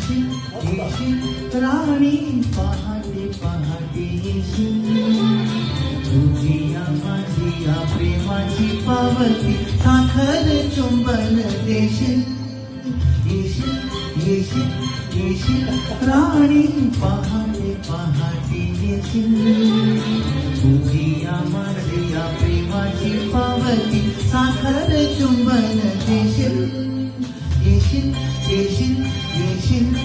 येशील येशील राणी पहाटे पहाटे येशील तुझी या माझी या प्रेमाची पावती साखर चुंबन देशील येशील येशील येशील राणी पहाटे पहाटे येशील तुझी या माझी या प्रेमाची पावती साखर चुंबन देशील येशील येशील येशील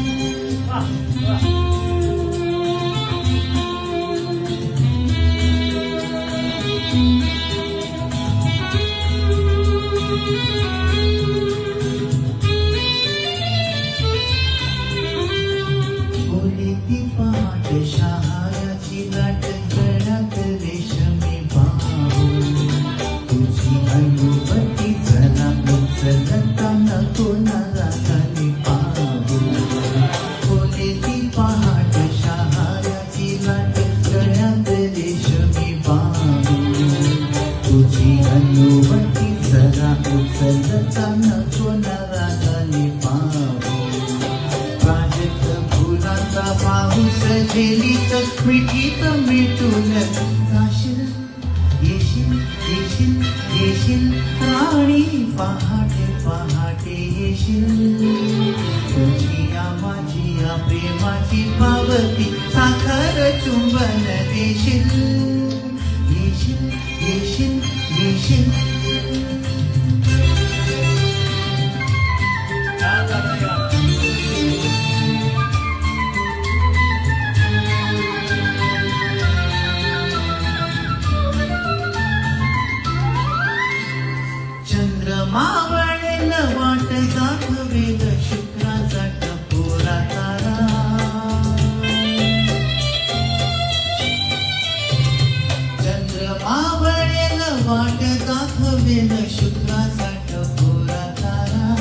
ती पहाट शहाळ्याची लाट गळ्यात रेशमी बाहू तुझी अनुमती चला उचलताना कोणाला खाली पाहू बोले ती पहाट शहाळ्याची लाट गळ्यात रेशमी बाहू तुझी अनुमती चला उचलताना कोणाला खाली पाहू पाऊस झेलीत मिठीत मिटून जाशील येशील येशील येशील राणी पहाटे पहाटे येशील तुझी या माझी या प्रेमाची पावती साखर चुंबन देशील येशील येशील येशील मावळेल वाट दाखवेल शुक्राचा टपोरा तारा चंद्र मावळेल वाट दाखवेल शुक्राचा टपोरा तारा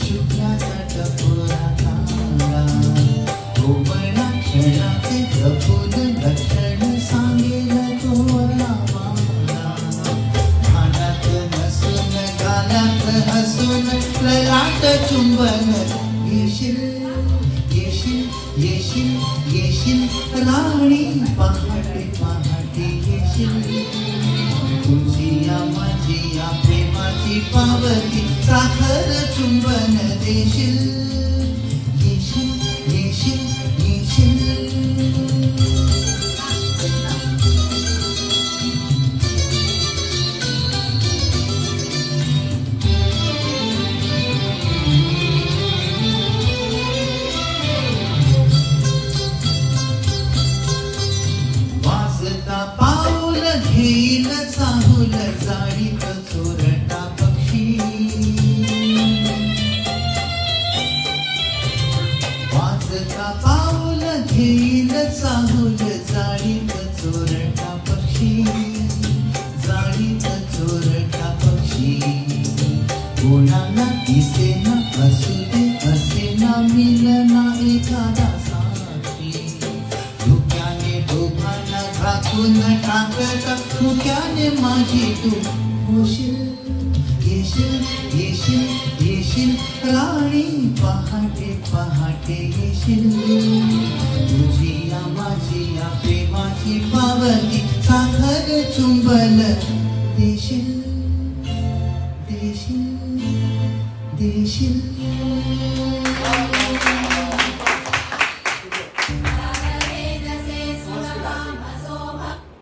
शुक्राचा टपोरा तारा कोमळा क्षणाचे जपून लक्षण सांगेल तो हसून ललाट चुंबन येशील येशील येशील येशील राणी पहाटे पहाटे येशील तुझी या माझी या प्रेमाची पावती साखर चुंबन देशील येशील येशील येशील पाऊल घेईल चाहूल जाळीत चोरटा पक्षी वाजता पाऊल घेईल चाहूल जाळीत चोरटा पक्षी जाळीत चोरटा पक्षी कोणाला दिसेना असू दे असेना मिलना एखादा घातून टाकत मुक्याने माझी तू होशील येशील येशील येशील राणी पहाटे पहाटे येशील तुझी या माझी या प्रेमाची पावती साखर चुंबन देशील देशील देशील